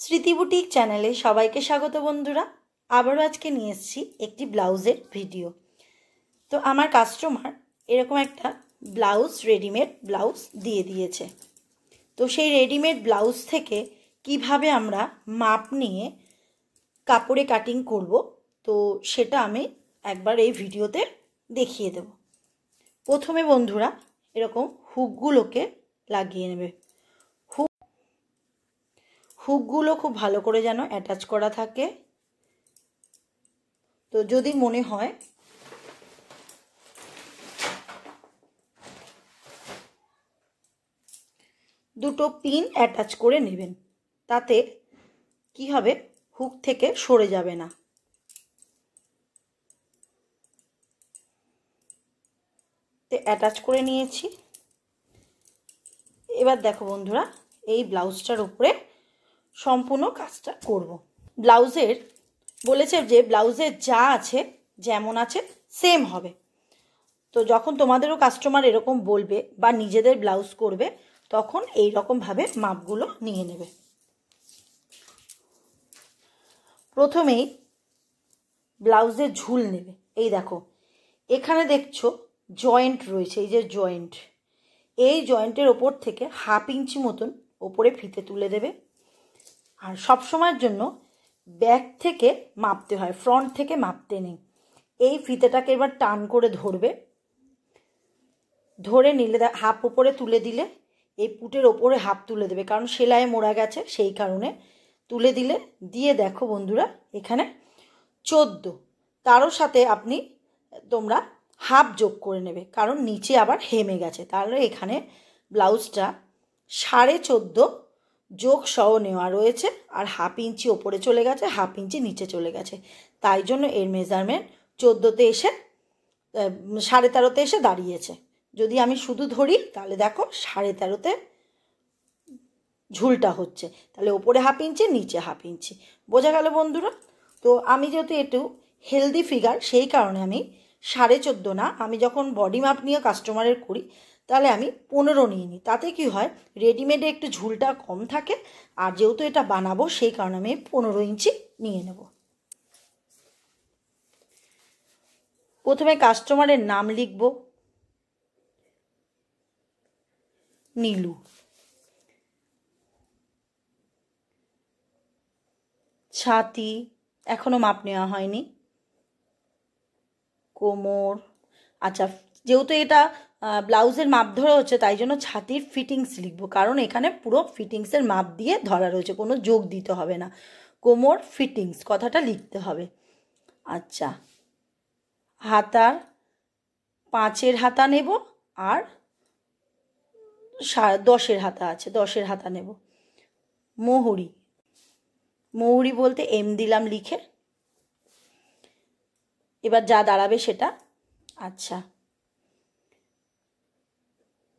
স্মৃতি বুটিক চ্যানেলে সবাইকে স্বাগত বন্ধুরা। আবারও আজকে নিয়ে এসেছি একটি ব্লাউজের ভিডিও। তো আমার কাস্টমার এরকম একটা ব্লাউজ রেডিমেড ব্লাউজ দিয়ে দিয়েছে। তো সেই রেডিমেড ব্লাউজ থেকে কিভাবে আমরা মাপ নিয়ে কাপড়ে কাটিং করব, তো সেটা আমি একবার এই ভিডিওতে দেখিয়ে দেব। প্রথমে বন্ধুরা এরকম হুকগুলোকে লাগিয়ে নেবে। হুকগুলো খুব ভালো করে যেন অ্যাটাচ করা থাকে। তো যদি মনে হয় দুটো পিন অ্যাটাচ করে নেবেন, তাতে কি হবে, হুক থেকে সরে যাবে না। তো অ্যাটাচ করে নিয়েছি। এবার দেখো বন্ধুরা, এই ব্লাউজটার উপরে সম্পূর্ণ কাজটা করব। ব্লাউজের বলেছে যে ব্লাউজের যা আছে যেমন আছে সেম হবে। তো যখন তোমাদেরও কাস্টমার এরকম বলবে বা নিজেদের ব্লাউজ করবে, তখন এই রকমভাবে মাপগুলো নিয়ে নেবে। প্রথমেই ব্লাউজের ঝুল নেবে। এই দেখো এখানে দেখছো জয়েন্ট রয়েছে, এই যে জয়েন্ট, এই জয়েন্টের ওপর থেকে 1/2 ইঞ্চি মতন ওপরে ফিতে তুলে দেবে। আর সব সময়ের জন্য ব্যাক থেকে মাপতে হয়, ফ্রন্ট থেকে মাপতে নেই। এই ফিতেটাকে এবার টান করে ধরবে, ধরে নিলে হাফ উপরে তুলে দিলে এই পুটের ওপরে হাফ তুলে দেবে, কারণ সেলাইয়ে মোড়া গেছে সেই কারণে তুলে দিলে। দিয়ে দেখো বন্ধুরা এখানে 14, তারও সাথে তোমরা হাফ যোগ করে নেবে, কারণ নিচে আবার হেমে গেছে। তাহলে এখানে ব্লাউজটা 14.5 যোগ সহ নেওয়া রয়েছে, আর 1/2 ইঞ্চি ওপরে চলে গেছে, 1/2 ইঞ্চি নিচে চলে গেছে। তাই জন্য এর মেজারমেন্ট 14তে এসে 13.5-তে এসে দাঁড়িয়েছে। যদি আমি শুধু ধরি তাহলে দেখো 13.5-তে ঝুলটা হচ্ছে, তাহলে ওপরে 1/2 ইঞ্চি নিচে 1/2 ইঞ্চি। বোঝা গেল বন্ধুরা? তো আমি যেহেতু একটু হেলদি ফিগার, সেই কারণে আমি 14.5 না, আমি যখন বডি মাপ নিয়ে কাস্টমারের করি তাহলে আমি 15 নিয়ে নিই। তাতে কি হয়, রেডিমেডে একটু ঝুলটা কম থাকে, আর যেহেতু এটা বানাবো সেই কারণে আমি 15 ইঞ্চি নিয়ে নেব। প্রথমে কাস্টমারের নাম লিখব, নীলু। ছাতি এখনো মাপ নেওয়া হয়নি। কোমর, আচ্ছা যেহেতু এটা ব্লাউজের মাপ ধরা হচ্ছে তাই জন্য ছাতির ফিটিংস লিখব, কারণ এখানে পুরো ফিটিংসের মাপ দিয়ে ধরা রয়েছে, কোনো যোগ দিতে হবে না। কোমর ফিটিংস কথাটা লিখতে হবে। আচ্ছা, হাতার 5-এর হাতা নেব, আর 10-এর হাতা আছে, 10-এর হাতা নেব। মোহরি, মোহরি বলতে এম দিলাম লিখে, এবার যা দাঁড়াবে সেটা। আচ্ছা,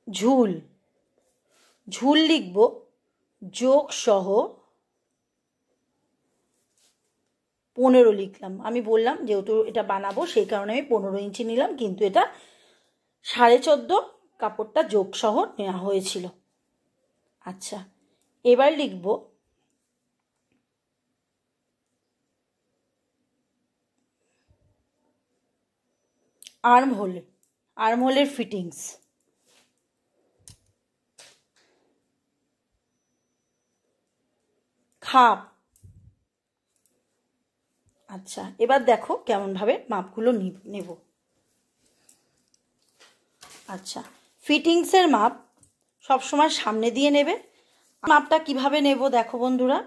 ঝুল, ঝুল লিখব যোগ সহ 15 লিখলাম। আমি বললাম যেহেতু এটা বানাবো সেই কারণে আমি 15 ইঞ্চি নিলাম, কিন্তু এটা 14.5 কাপড়টা যোগ সহ নেওয়া হয়েছিল। আচ্ছা, এবার লিখব আর্মহোল, আর্মহোলের ফিটিংস। খাপ। আচ্ছা, এবার দেখো কেমনভাবে মাপগুলো নেব। আচ্ছা, ফিটিংসের মাপ সবসময় সামনে দিয়ে নেবে। মাপটা কিভাবে নেব দেখো বন্ধুরা,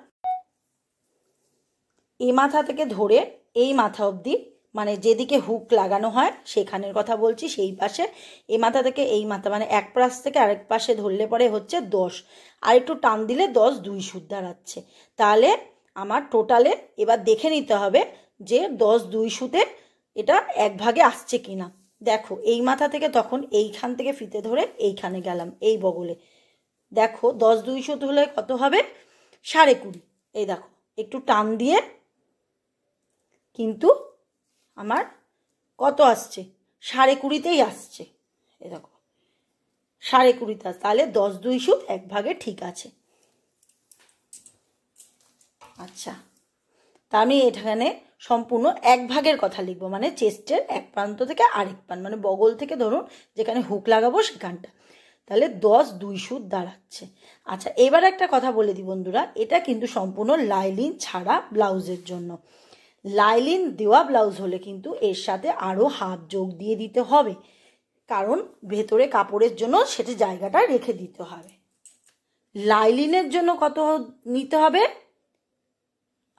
এই মাথা থেকে ধরে এই মাথা অবধি, মানে যেদিকে হুক লাগানো হয় সেখানের কথা বলছি, সেই পাশে এই মাথা থেকে এই মাথা, মানে এক পাশ থেকে আরেক পাশে ধরলে পরে হচ্ছে 10, আর একটু টান দিলে 10 2 সুদ দাঁড়াচ্ছে। তাহলে আমার টোটালে এবার দেখে নিতে হবে যে 10 2 সুতে এটা এক ভাগে আসছে কিনা। দেখো এই মাথা থেকে তখন এইখান থেকে ফিতে ধরে এইখানে গেলাম, এই বগলে দেখো 10 2 সুত হলে কত হবে, 20.5। এই দেখো একটু টান দিয়ে কিন্তু আমার কত আসছে, 20.5তেই আসছে। এ দেখো 20.5তে আসছে, তাহলে 10 2 সুত এক ভাগে ঠিক আছে। আচ্ছা, তা আমি এখানে সম্পূর্ণ 1 ভাগের কথা লিখবো, মানে চেস্টের এক প্রান্ত থেকে আরেক প্রান্ত, মানে বগল থেকে ধরুন যেখানে হুক লাগাবো সেখানটা, তাহলে 10 2 সুত দাঁড়াচ্ছে। আচ্ছা, এবার একটা কথা বলে দিই বন্ধুরা, এটা কিন্তু সম্পূর্ণ লাইলিন ছাড়া ব্লাউজের জন্য। লাইলিন দেওয়া ব্লাউজ হলে কিন্তু এর সাথে আরও হাফ যোগ দিয়ে দিতে হবে, কারণ ভেতরে কাপড়ের জন্য সেটা জায়গাটা রেখে দিতে হবে। লাইলিনের জন্য কত নিতে হবে?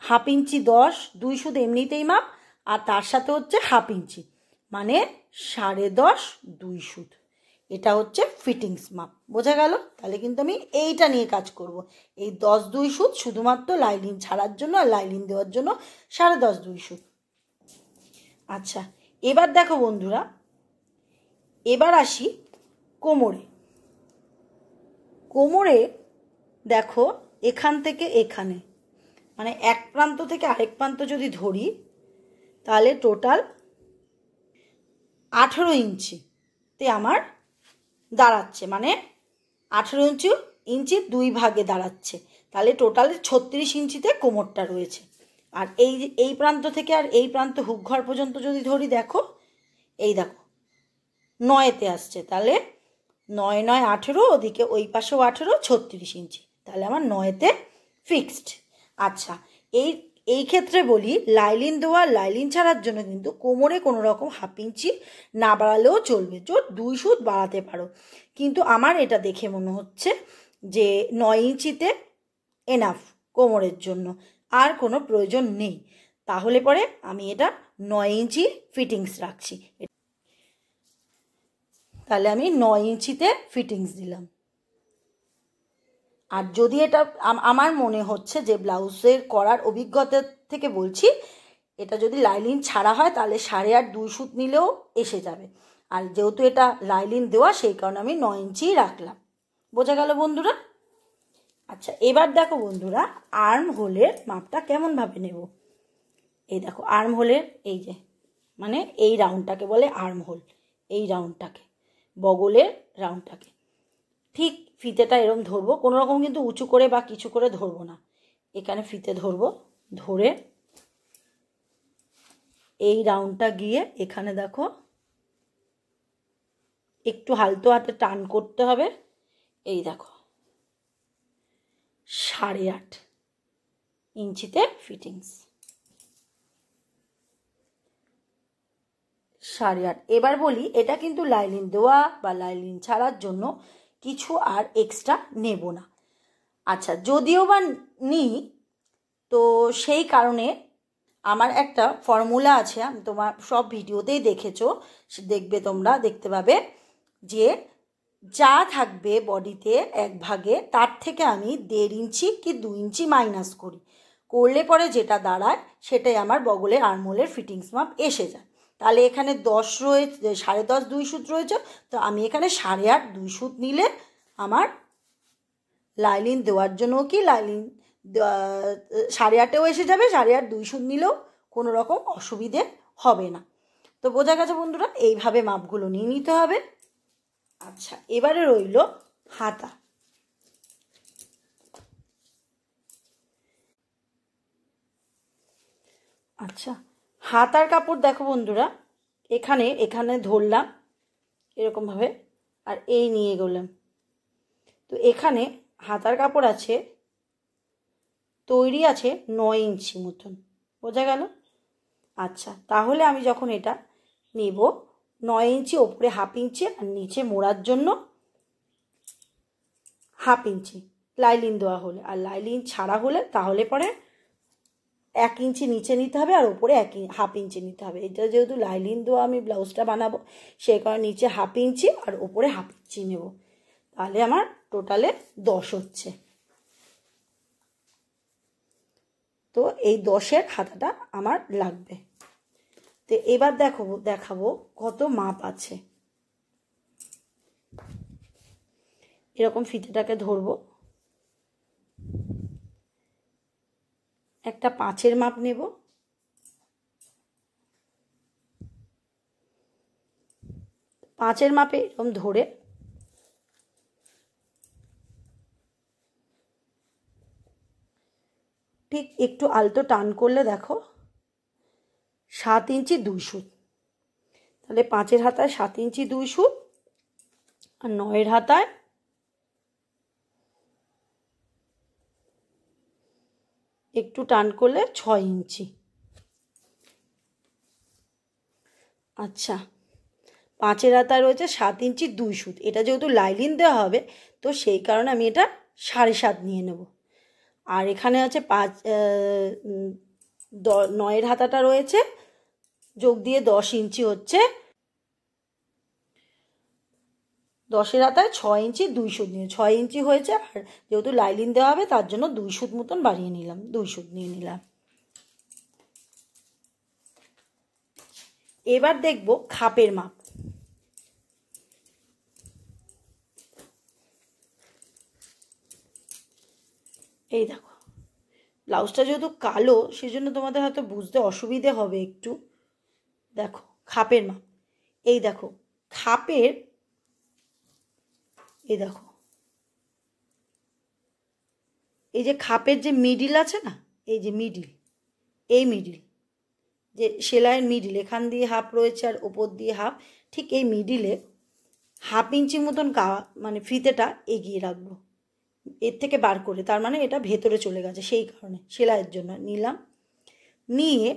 হাফ ইঞ্চি 10, 2 সুত এমনিতেই মাপ, আর তার সাথে হচ্ছে হাফ ইঞ্চি, মানে 10.5 2 সুত। এটা হচ্ছে ফিটিংস মাপ, বোঝা গেল? তাহলে কিন্তু আমি এইটা নিয়ে কাজ করব। এই 10 2 সুত শুধুমাত্র লাইলিন ছাড়ার জন্য, আর লাইলিন দেওয়ার জন্য 10.5 2 সুত। আচ্ছা, এবার দেখো বন্ধুরা, এবার আসি কোমরে। কোমরে দেখো এখান থেকে এখানে, মানে এক প্রান্ত থেকে আরেক প্রান্ত যদি ধরি, তাহলে টোটাল 18 ইঞ্চিতে আমার দাঁড়াচ্ছে, মানে 18 ইঞ্চি 2 ভাগে দাঁড়াচ্ছে, তাহলে টোটাল 36 ইঞ্চিতে কোমরটা রয়েছে। আর এই প্রান্ত থেকে আর এই প্রান্ত হুক ঘর পর্যন্ত যদি ধরি, দেখো এই দেখো 9-তে আসছে, তাহলে 9 9 18, ওদিকে ওই পাশেও 18, 36 ইঞ্চি, তাহলে আমার 9-তে ফিক্সড। আচ্ছা, এই ক্ষেত্রে বলি, লাইলিন দেওয়া লাইলিন ছাড়ার জন্য কিন্তু কোমরে কোনো রকম হাফ ইঞ্চি না বাড়ালেও চলবে, জোর 2 সুত বাড়াতে পারো, কিন্তু আমার এটা দেখে মনে হচ্ছে যে 9 ইঞ্চিতে এনাফ কোমরের জন্য, আর কোনো প্রয়োজন নেই। তাহলে পরে আমি এটা 9 ইঞ্চি ফিটিংস রাখছি, তাহলে আমি 9 ইঞ্চিতে ফিটিংস দিলাম। আর যদি এটা আমার মনে হচ্ছে যে ব্লাউজের করার অভিজ্ঞতা থেকে বলছি, এটা যদি লাইলিন ছাড়া হয় তাহলে 8.5 2 সুত নিলেও এসে যাবে, আর যেহেতু এটা লাইলিন দেওয়া সেই কারণে আমি 9 ইঞ্চি রাখলাম। বোঝা গেল বন্ধুরা? আচ্ছা, এবার দেখো বন্ধুরা, আর্ম হোলের মাপটা কেমনভাবে নেব। এই দেখো আর্ম হোলের এই যে, মানে এই রাউন্ডটাকে বলে আর্ম হোল, এই রাউন্ডটাকে, বগলের রাউন্ডটাকে ঠিক ফিতেটা এরম ধরবো, কোনো রকম কিন্তু উঁচু করে বা কিছু করে ধরবো না, এখানে ফিতে ধরবো, ধরে এই রাউন্ডটা গিয়ে এখানে দেখো একটু হালতো হাতে টান করতে হবে, এই দেখো 8.5 ইঞ্চিতে ফিটিংস, 8.5। এবার বলি, এটা কিন্তু লাইলিন দেওয়া বা লাইলিন ছাড়ার জন্য কিছু আর এক্সট্রা নেব না। আচ্ছা, যদিও বা নিই, তো সেই কারণে আমার একটা ফর্মুলা আছে, তোমার সব ভিডিওতেই দেখেছো, দেখবে তোমরা দেখতে পাবে যে যা থাকবে বডিতে এক ভাগে, তার থেকে আমি 1.5 ইঞ্চি কি 2 ইঞ্চি মাইনাস করি, করলে পরে যেটা দাঁড়ায় সেটাই আমার বগলের আর্মহোলের ফিটিংস মাপ এসে যায়। তাহলে এখানে 10 রয়েছে, 10.5 2 সুত রয়েছে, তো আমি এখানে 8.5 2 সুত নিলে আমার লাইলিন দেওয়ার জন্য কি লাইলিন 8.5-এও এসে যাবে, 8.5 2 সুত নিলেও কোনো রকম অসুবিধে হবে না। তো বোঝা গেছে বন্ধুরা, এইভাবে মাপগুলো নিয়ে নিতে হবে। আচ্ছা, এবারে রইল হাতা। আচ্ছা, হাতার কাপড় দেখো বন্ধুরা, এখানে এখানে ধরলাম এরকমভাবে, আর এই নিয়ে গেলাম, তো এখানে হাতার কাপড় আছে, তৈরি আছে 9 ইঞ্চি মতন, বোঝা গেল? আচ্ছা, তাহলে আমি যখন এটা নেব, 9 ইঞ্চি ওপরে হাফ ইঞ্চি, আর নিচে মোড়ার জন্য হাফ ইঞ্চি লাইলিন দেওয়া হলে, আর লাইলিন ছাড়া হলে তাহলে পরে 1 ইঞ্চি নিচে নিতে হবে, আর ওপরে হাফ ইঞ্চি নিতে হবে। এটা যেহেতু লাইলিন দেওয়া আমি ব্লাউজটা বানাবো, সেই কারণে নিচে হাফ ইঞ্চি আর ওপরে হাফ ইঞ্চি নেব, তাহলে আমার টোটালে 10 হচ্ছে। তো এই 10-এর হাতাটা আমার লাগবে। তো এবার দেখাবো কত মাপ আছে। এরকম ফিতেটাকে ধরবো, একটা 5-এর মাপ নেব, পাঁচের মাপে এরকম ধরে ঠিক একটু আলতো টান করলে দেখো 7 ইঞ্চি 2 সুত। তাহলে 5-এর হাতায় 7 ইঞ্চি 2 সুত, আর 9-এর হাতায় একটু টান করলে 6 ইঞ্চি। আচ্ছা, 5-এর হাতায় রয়েছে 7 ইঞ্চি 2 সুত। এটা যেহেতু লাইলিন দেওয়া হবে তো সেই কারণে আমি এটা 7.5 নিয়ে নেব। আর এখানে আছে 9-এর হাতাটা রয়েছে, যোগ দিয়ে 10 ইঞ্চি হচ্ছে, 10-এর হাতায় 6 ইঞ্চি 2 সুত নিয়ে 6 ইঞ্চি হয়েছে। আর যেহেতু লাইলিন দেওয়া হবে তার জন্য 2 সুত মতন বাড়িয়ে নিলাম, 2 সুত নিয়ে নিলাম। এবার দেখব খাপের মাপ। এই দেখো, ব্লাউজটা যেহেতু কালো সেজন্য তোমাদের হয়তো বুঝতে অসুবিধে হবে একটু। দেখো খাপের মাপ, এই দেখো খাপের, এই দেখো এই যে খাপের যে মিডিল আছে না, এই যে মিডিল, এই মিডিল যে সেলাইয়ের মিডিল, এখান দিয়ে হাফ রয়েছে আর ওপর দিয়ে হাফ, ঠিক এই মিডিলে 1/2 ইঞ্চি মতন মানে ফিতেটা এগিয়ে রাখবো এর থেকে বার করে, তার মানে এটা ভেতরে চলে গেছে, সেই কারণে সেলাইয়ের জন্য নিলাম। নিয়ে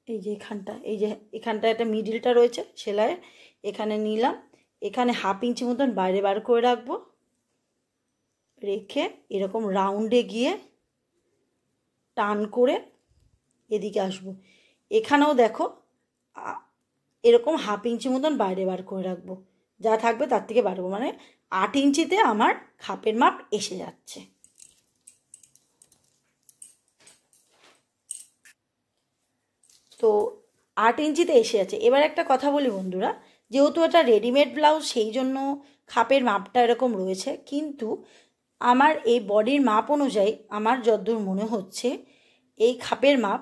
এই যে এখানটা, এই যে এখানটা একটা মিডিলটা রয়েছে সেলাইয়ের, এখানে নিলাম, এখানে 1/2 ইঞ্চি মতন বাইরে বার করে রাখবো, রেখে এরকম রাউন্ডে গিয়ে টান করে এদিকে আসবো। এখানেও দেখো এরকম 1/2 ইঞ্চি মতন বাইরে বার করে রাখবো, যা থাকবে তার থেকে বাড়বো, মানে 8 ইঞ্চিতে আমার খাপের মাপ এসে যাচ্ছে। তো 8 ইঞ্চিতে এসে যাচ্ছে। এবার একটা কথা বলি বন্ধুরা, যেহেতু এটা রেডিমেড ব্লাউজ সেই জন্য খাপের মাপটা এরকম রয়েছে, কিন্তু আমার এই বডির মাপ অনুযায়ী আমার যতদূর মনে হচ্ছে এই খাপের মাপ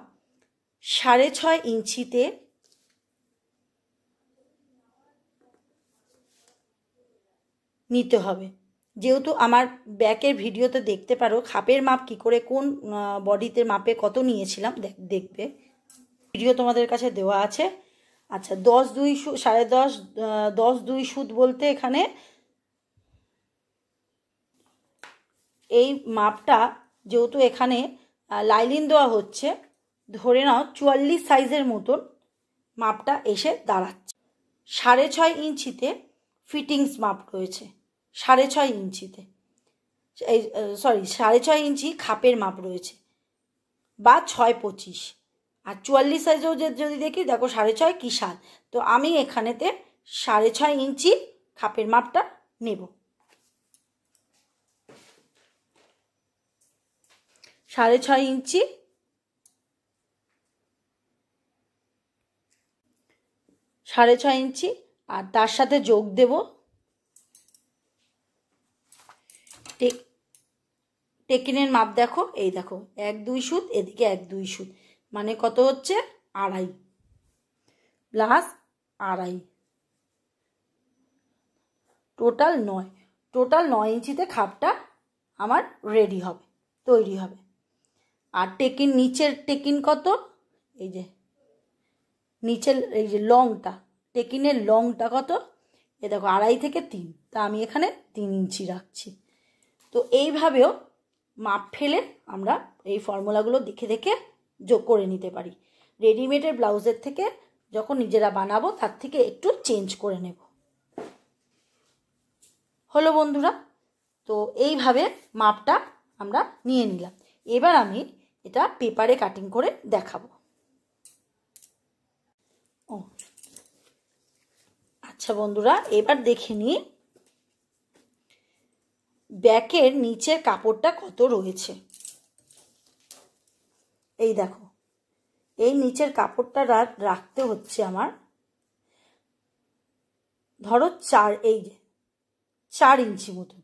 6.5 ইঞ্চিতে নিতে হবে। যেহেতু আমার ব্যাকের ভিডিওতে দেখতে পারো খাপের মাপ কি করে, কোন বডিতে মাপে কত নিয়েছিলাম দেখবে, ভিডিও তোমাদের কাছে দেওয়া আছে। আচ্ছা, 10-2 সুত, 10.5, 10-2 সুত বলতে এখানে এই মাপটা যেহেতু এখানে লাইলিন দেওয়া হচ্ছে, ধরে নাও 44 সাইজের মতন মাপটা এসে দাঁড়াচ্ছে। 6.5 ইঞ্চিতে ফিটিংস মাপ রয়েছে, 6.5 ইঞ্চিতে, এই সরি 6.5 ইঞ্চি খাপের মাপ রয়েছে, বা 6.25। আর 44 সাইজেও যদি দেখি, দেখো 6.5 কি 7, তো আমি এখানেতে 6.5 ইঞ্চি খাপের মাপটা নেব। 6.5 ইঞ্চি, আর তার সাথে যোগ দেব টেকিনের মাপ। দেখো এই দেখো 1-2 সুত, এদিকে 1-2 সুত, মানে কত হচ্ছে 2.5 প্লাস 2.5, টোটাল 9 ইঞ্চিতে খাপটা আমার রেডি হবে, তৈরি হবে। আর টেকিন, নিচের টেকিন কত, এই যে নিচের এই যে লংটা, টেকিনের লংটা কত, এ দেখো 2.5 থেকে 3, তা আমি এখানে 3 ইঞ্চি রাখছি। তো এইভাবেও মাপ ফেলে আমরা এই ফর্মুলাগুলো দেখে দেখে যোগ করে নিতে পারি। রেডিমেডের ব্লাউজের থেকে যখন নিজেরা বানাবো তার থেকে একটু চেঞ্জ করে নেব। হলো বন্ধুরা, তো এইভাবে মাপটা আমরা নিয়ে নিলাম। এবার আমি এটা পেপারে কাটিং করে দেখাবো। ও আচ্ছা বন্ধুরা, এবার দেখে নিই ব্যাকের নিচের কাপড়টা কত রয়েছে। এই দেখো, এই নিচের কাপড়টা রাখতে হচ্ছে আমার, ধরো 4 ইঞ্চি মতন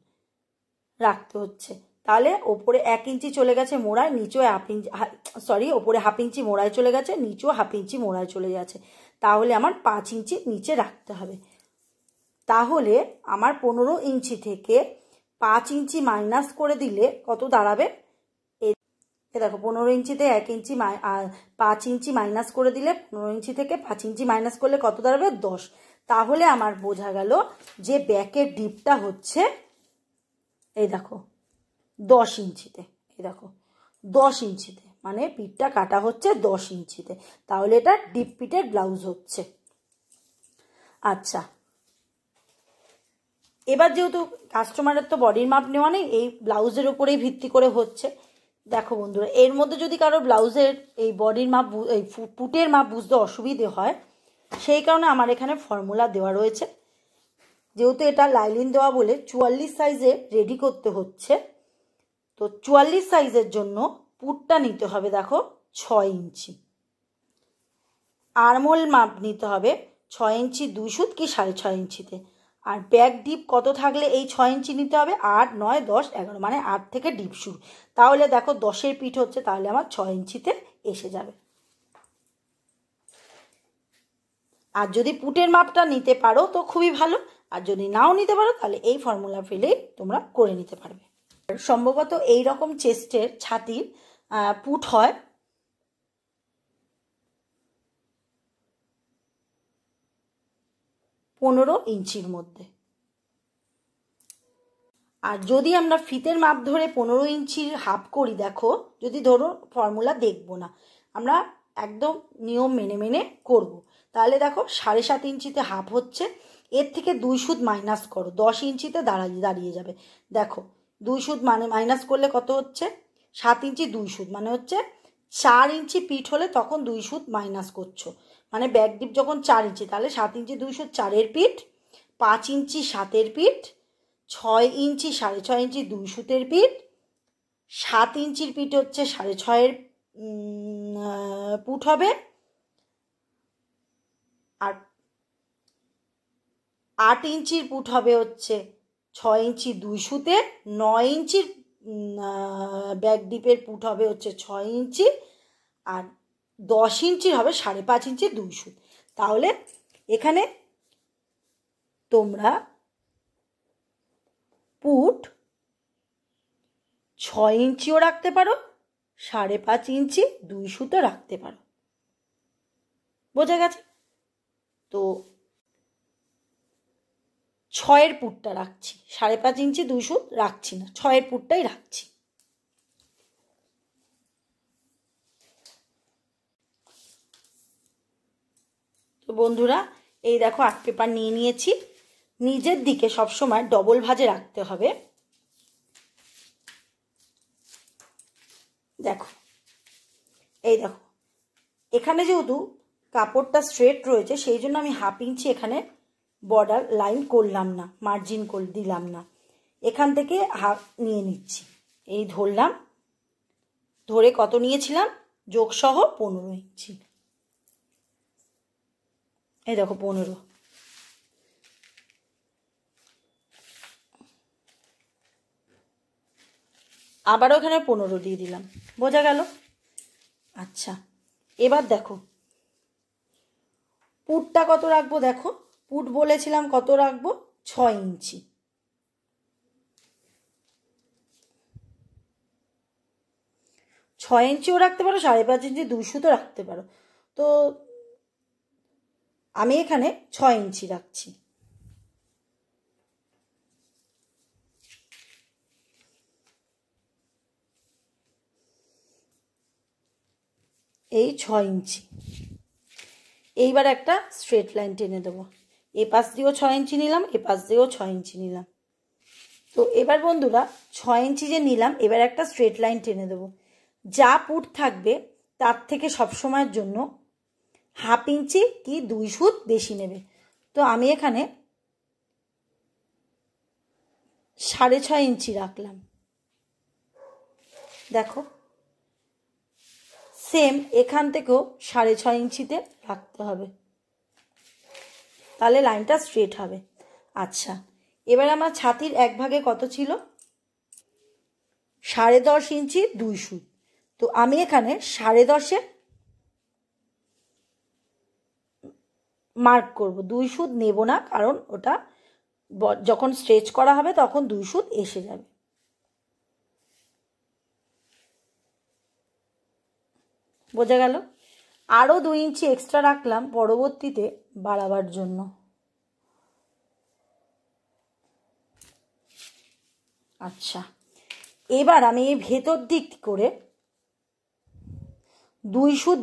রাখতে হচ্ছে। তাহলে ওপরে 1 ইঞ্চি চলে গেছে মোড়ায়, নিচেও 1/2 ইঞ্চি, সরি ওপরে 1/2 ইঞ্চি মোড়ায় চলে গেছে, নিচেও 1/2 ইঞ্চি মোড়ায় চলে গেছে, তাহলে আমার 5 ইঞ্চি নিচে রাখতে হবে। তাহলে আমার 15 ইঞ্চি থেকে 5 ইঞ্চি মাইনাস করে দিলে কত দাঁড়াবে? এ দেখো 15 ইঞ্চিতে 1 ইঞ্চি 5 ইঞ্চি মাইনাস করে দিলে 15 ইঞ্চি থেকে 5 ইঞ্চি মাইনাস করলে কত দাঁড়াবে? 10। তাহলে আমার বোঝা গেল যে ব্যাকের ডিপটা হচ্ছে এই দেখো 10 ইঞ্চিতে। এই দেখো 10 ইঞ্চিতে, মানে পিঠটা কাটা হচ্ছে 10 ইঞ্চিতে। তাহলে এটা ডিপ পিঠের ব্লাউজ হচ্ছে। আচ্ছা, এবার যেহেতু কাস্টমারের তো বডির মাপ নেওয়া নেই, এই ব্লাউজের উপরেই ভিত্তি করে হচ্ছে। দেখো বন্ধুরা, এর মধ্যে যদি কারো ব্লাউজের এই বডির মাপ এই পুটের মাপ বুঝতে অসুবিধে হয়, সেই কারণে আমার এখানে ফর্মুলা দেওয়া রয়েছে। যেহেতু এটা লাইলিন দেওয়া বলে 44 সাইজে রেডি করতে হচ্ছে, তো 44 সাইজের জন্য পুটটা নিতে হবে দেখো 6 ইঞ্চি। আরমোল মাপ নিতে হবে 6 ইঞ্চি 2 সুত কি 6.5 ইঞ্চিতে। আর ব্যাক ডিপ কত থাকলে এই 6 ইঞ্চি নিতে হবে? 8, 9, 10, 11, মানে 8 থেকে ডিপ শুরু। তাহলে দেখো 10-এর পিঠ হচ্ছে, তাহলে আমার 6 ইঞ্চিতে এসে যাবে। আর যদি পুটের মাপটা নিতে পারো তো খুবই ভালো, আর যদি নাও নিতে পারো তাহলে এই ফর্মুলা ফেলেই তোমরা করে নিতে পারবে। সম্ভবত এই রকম চেস্টের ছাতির পুট হয় 15 ইঞ্চির মধ্যে। আর যদি আমরা ফিতের মাপ ধরে 15 ইঞ্চির হাফ করি, দেখো যদি ধরো ফর্মুলা দেখবো না, আমরা একদম নিয়ম মেনে মেনে করব, তাহলে দেখো 7.5 ইঞ্চিতে হাফ হচ্ছে, এর থেকে 2 সুত মাইনাস করো, 10 ইঞ্চিতে দাঁড়িয়ে যাবে। দেখো 2 সুত মানে মাইনাস করলে কত হচ্ছে? 7 ইঞ্চি 2 সুত মানে হচ্ছে 4 ইঞ্চি পিঠ হলে তখন 2 সুত মাইনাস করছো, মানে ব্যাক ডিপ যখন 4 ইঞ্চি, তাহলে 7 ইঞ্চি 2 সুত 4-এর পিঠ, 5 ইঞ্চি 7-এর পিঠ, 6 ইঞ্চি 6.5 ইঞ্চি 2 সুতের পিঠ, 7 ইঞ্চির পিঠ হচ্ছে 6.5-এর পুট হবে, আর 8 ইঞ্চির পুট হবে হচ্ছে 6 ইঞ্চি 2 সুতের, 9 ইঞ্চির ব্যাক ডিপের পুট হবে হচ্ছে 6 ইঞ্চি, আর 10 ইঞ্চির হবে 5.5 ইঞ্চি 2 সুত। তাহলে এখানে তোমরা পুট 6 ইঞ্চিও রাখতে পারো, 5.5 ইঞ্চি 2 সুতো রাখতে পারো। বোঝা গেছে? তো 6-এর পুটটা রাখছি, 5.5 ইঞ্চি 2 সুত রাখছি না, 6-এর পুটটাই রাখছি। তো বন্ধুরা, এই দেখো আর্ট পেপার নিয়ে নিয়েছি, নিজের দিকে সবসময় ডবল ভাঁজে রাখতে হবে। দেখো এই দেখো, এখানে যেহেতু কাপড়টা স্ট্রেট রয়েছে সেই জন্য আমি 1/2 ইঞ্চি এখানে বর্ডার লাইন করলাম না, মার্জিন করে দিলাম না, এখান থেকে হাফ নিয়ে নিচ্ছি। এই ধরলাম, ধরে কত নিয়েছিলাম যোগ সহ 15 ইঞ্চি। এই দেখো 15, আবারও এখানে 15 দিয়ে দিলাম। বোঝা গেল? আচ্ছা, এবার দেখো পুটটা কত রাখবো। দেখো পুট বলেছিলাম কত রাখবো, 6 ইঞ্চি। ছয় ইঞ্চিও রাখতে পারো, 5.5 ইঞ্চি 2 সুতো রাখতে পারো। তো আমি এখানে 6 ইঞ্চি রাখছি। এই 6 ইঞ্চি। এইবার একটা স্ট্রেট লাইন টেনে দেবো, এ পাশ দিয়েও 6 ইঞ্চি নিলাম, এ পাশ দিয়েও 6 ইঞ্চি নিলাম। তো এবার বন্ধুরা 6 ইঞ্চি যে নিলাম, এবার একটা স্ট্রেট লাইন টেনে দেবো। যা পুট থাকবে তার থেকে সবসময়ের জন্য 1/2 ইঞ্চি কি 2 সুত বেশি নেবে। তো আমি এখানে 6.5 ইঞ্চি রাখলাম। দেখো সেম এখান থেকেও 6.5 ইঞ্চিতে রাখতে হবে, তাহলে লাইনটা স্ট্রেট হবে। আচ্ছা, এবার আমার ছাতির 1 ভাগে কত ছিল, 10.5 ইঞ্চি 2 সুত। তো আমি এখানে 10.5-এ মার্ক করব, 2 সুত নেব না, কারণ ওটা যখন স্ট্রেচ করা হবে তখন 2 সুত এসে যাবে। বোঝা গেল? আরও 2 ইঞ্চি এক্সট্রা রাখলাম পরবর্তীতে বাড়াবার জন্য। আচ্ছা, এবার আমি এই ভেতর দিক করে 2 সুত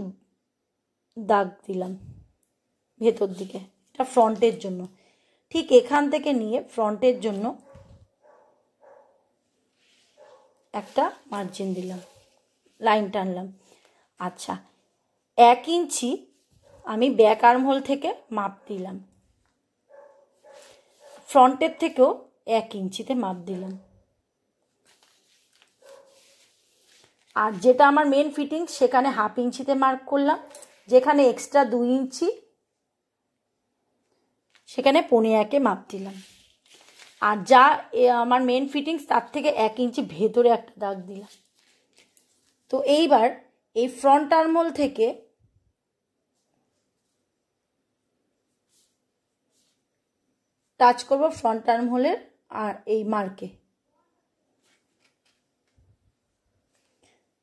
দাগ দিলাম ভেতর দিকে, এটা ফ্রন্টের জন্য। ঠিক এখান থেকে নিয়ে ফ্রন্টের জন্য একটা মার্জিন দিলাম, লাইন টানলাম। আচ্ছা, 1 ইঞ্চি আমি ব্যাক আর্মহোল থেকে মাপ দিলাম, ফ্রন্টের থেকেও 1 ইঞ্চিতে মাপ দিলাম। আর যেটা আমার মেন ফিটিংস সেখানে 1/2 ইঞ্চিতে মার্ক করলাম, যেখানে এক্সট্রা 2 ইঞ্চি সেখানে 1.25 মাপ দিলাম। আর যা আমার মেন ফিটিংস তার থেকে 1 ইঞ্চি ভেতরে একটা দাগ দিলাম। তো এইবার এই ফ্রন্ট আর্মহোল থেকে টাচ করব ফ্রন্ট আর্মহোলের আর এই মার্কে,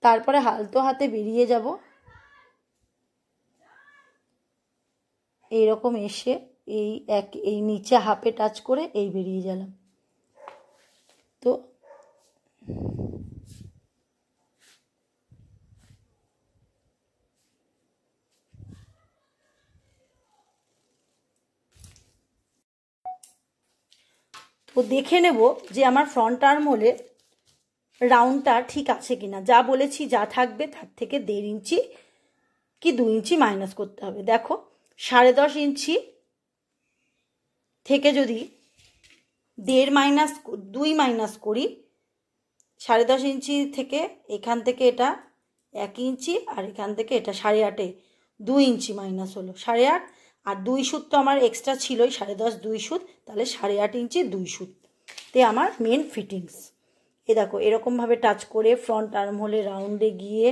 তারপরে আলতো হাতে বেরিয়ে যাব। এইরকম এসে এই নিচে হাফে টাচ করে এই বেরিয়ে গেলাম। তো দেখে নেব যে আমার ফ্রন্ট আর্মহোলের রাউন্ডটা ঠিক আছে কিনা। যা বলেছি যা থাকবে তার থেকে 1.5 ইঞ্চি কি 2 ইঞ্চি মাইনাস করতে হবে। দেখো 10.5 ইঞ্চি থেকে যদি 2 মাইনাস করি, 10.5 ইঞ্চি থেকে এখান থেকে এটা 1 ইঞ্চি আর এখান থেকে এটা 8.5, 2 ইঞ্চি মাইনাস হলো 8.5। আর 2 সুত তো আমার এক্সট্রা ছিলই, 10.5 2 সুত, তাহলে 8.5 ইঞ্চি 2 সুত তে আমার মেন ফিটিংস। এ দেখো এরকমভাবে টাচ করে ফ্রন্ট আর্মহোলে রাউন্ডে গিয়ে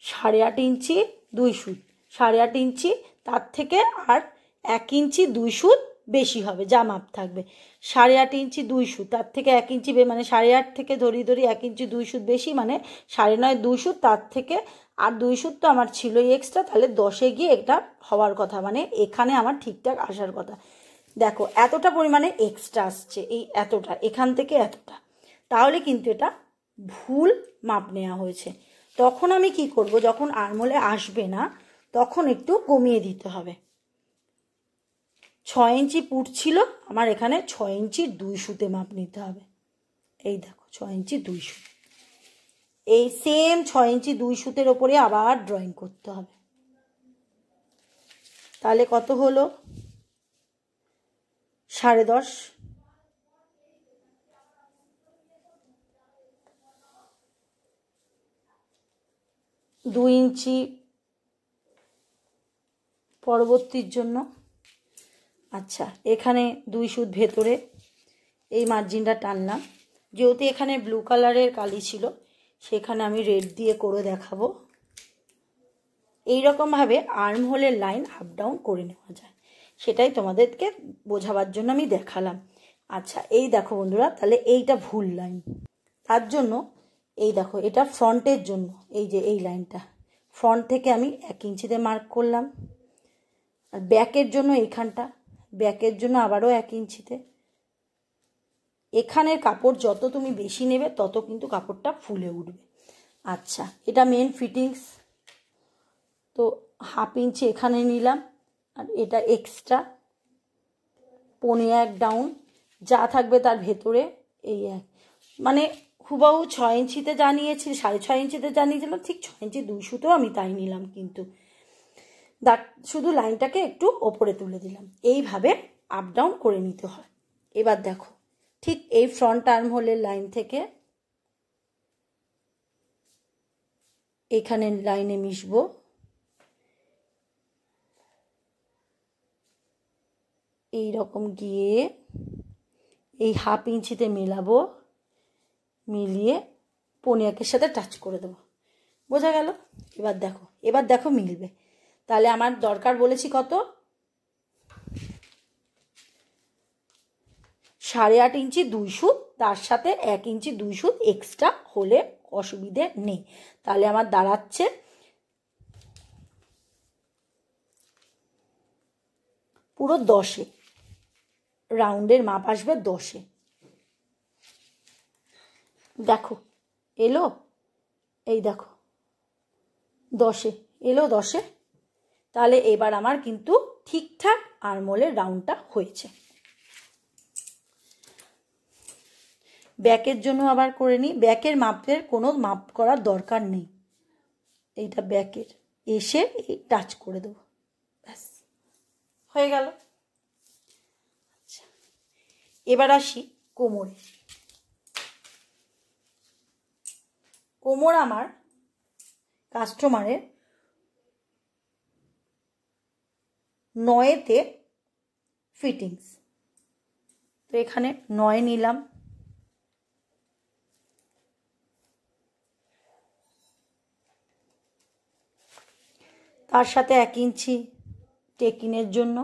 8.5 ইঞ্চি 2 সুত, 8.5 ইঞ্চি তার থেকে আর 1 ইঞ্চি 2 সুত বেশি হবে, যা মাপ থাকবে। 8.5 ইঞ্চি 2 সুত তার থেকে 1 ইঞ্চি মানে 8.5 থেকে ধরি 1 ইঞ্চি 2 সুত বেশি, মানে 9.5 2 সুত, তার থেকে আর 2 সুত তো আমার ছিলই এক্সট্রা, তাহলে 10-এ গিয়ে এটা হওয়ার কথা, মানে এখানে আমার ঠিকঠাক আসার কথা। দেখো এতটা পরিমাণে এক্সট্রা আসছে, এই এতটা এখান থেকে এতটা, তাহলে কিন্তু এটা ভুল মাপ নেওয়া হয়েছে। তখন আমি কি করব, যখন আর্মহোলে আসবে না তখন একটু কমিয়ে দিতে হবে। 6 ইঞ্চি পুট ছিল আমার, এখানে 6 ইঞ্চি 2 সুতে মাপ নিতে হবে। এই দেখো 6 ইঞ্চি 2 সুত, এই সেম 6 ইঞ্চি 2 সুতের ওপরে আবার ড্রয়িং করতে হবে। তাহলে কত হলো, 10.5। 2 ইঞ্চি পরবর্তীর জন্য। আচ্ছা, এখানে 2 সুত ভেতরে এই মার্জিনটা টানলাম। যেহেতু এখানে ব্লু কালারের কালি ছিল, সেখানে আমি রেড দিয়ে করে দেখাবো। এইরকমভাবে আর্মহোলের লাইন আপ ডাউন করে নেওয়া যায়, সেটাই তোমাদেরকে বোঝাবার জন্য আমি দেখালাম। আচ্ছা, এই দেখো বন্ধুরা, তাহলে এইটা ভুল লাইন। তার জন্য এই দেখো, এটা ফ্রন্টের জন্য, এই যে এই লাইনটা ফ্রন্ট থেকে আমি 1 ইঞ্চিতে মার্ক করলাম। আর ব্যাকের জন্য এইখানটা, ব্যাকের জন্য আবারও 1 ইঞ্চিতে। এখানের কাপড় যত তুমি বেশি নেবে তত কিন্তু কাপড়টা ফুলে উঠবে। আচ্ছা, এটা মেন ফিটিংস। তো 1/2 ইঞ্চি এখানে নিলাম, আর এটা এক্সট্রা 1.25 ডাউন, যা থাকবে তার ভেতরে এই এক, মানে হুবাহু 6 ইঞ্চিতে যা নিয়েছি, 6.5 ইঞ্চিতে যা নিয়েছিলাম ঠিক 6 ইঞ্চি 2 সুতেও আমি তাই নিলাম, কিন্তু শুধু লাইনটাকে একটু ওপরে তুলে দিলাম। এইভাবে আপ ডাউন করে নিতে হয়। এবার দেখো, ঠিক এই ফ্রন্ট আর্মহোলের লাইন থেকে এখানে লাইনে মিশবো, এই রকম গিয়ে এই 1/2 ইঞ্চিতে মেলাবো, মিলিয়ে 1.25-এর সাথে টাচ করে দেবো। বোঝা গেল? এবার দেখো মিলবে। তাহলে আমার দরকার বলেছি কত, 8.5 ইঞ্চি 2 সুত, তার সাথে 1 ইঞ্চি 2 সুত এক্সট্রা হলে অসুবিধে নেই। তাহলে আমার দাঁড়াচ্ছে পুরো 10-এ, রাউন্ডের মাপ আসবে 10-এ। দেখো এলো, এই দেখো 10-এ এলো, 10-এ। তাহলে এবার আমার কিন্তু ঠিকঠাক আর্মহোলের রাউন্ডটা হয়েছে। ব্যাকের জন্য আবার করে নিই। ব্যাকের মাপের কোনো মাপ করার দরকার নেই, এইটা ব্যাকের, এসে এই টাচ করে দেবো, ব্যাস হয়ে গেল। আচ্ছা, এবার আসি কোমরে। কোমর আমার কাস্টমারের 9-তে ফিটিংস, তো এখানে 9 নিলাম। তার সাথে 1 ইঞ্চি টেকিনের জন্য,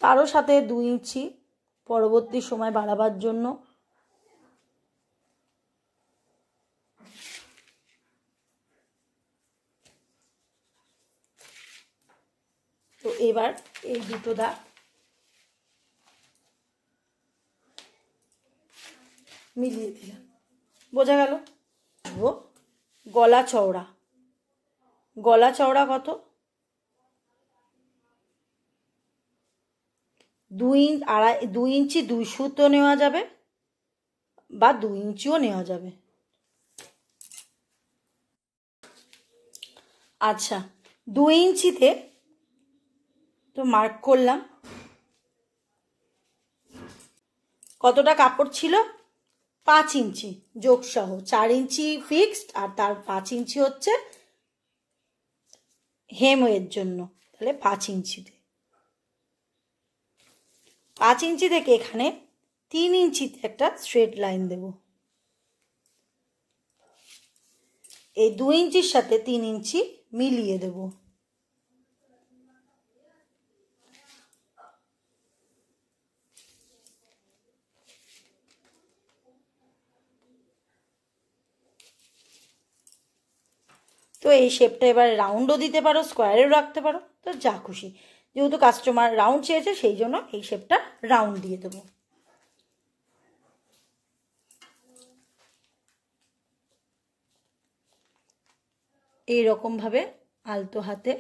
তারও সাথে 2 ইঞ্চি পরবর্তী সময় বাড়াবার জন্য। তো এবার এই দুটো দাগ মিলিয়ে দিলাম, বোঝা গেল। গলা চওড়া, গলা চওড়া কত? 2 ইঞ্চি 2 সুতো নেওয়া যাবে বা 2 ইঞ্চিও নেওয়া যাবে। আচ্ছা, 2 ইঞ্চিতে তো মার্ক করলাম। কতটা কাপড় ছিল? 5 ইঞ্চি যোগসহ, 4 ইঞ্চি ফিক্সড আর তার 5 ইঞ্চি হচ্ছে হেমের জন্য, তাহলে 5 ইঞ্চিতে। 5 ইঞ্চি থেকে এখানে 3 ইঞ্চিতে একটা স্ট্রেট লাইন দেব। এই 2 ইঞ্চির সাথে 3 ইঞ্চি মিলিয়ে দেব। তো এই শেপটা এবার রাউন্ডও দিতে পারো, স্কোয়ারেও রাখতে পারো, তো যা খুশি। যেহেতু কাস্টমার রাউন্ড চেয়েছে সেই জন্য এই শেপটা রাউন্ড দিয়ে দেবো। এইরকমভাবে আলতো হাতে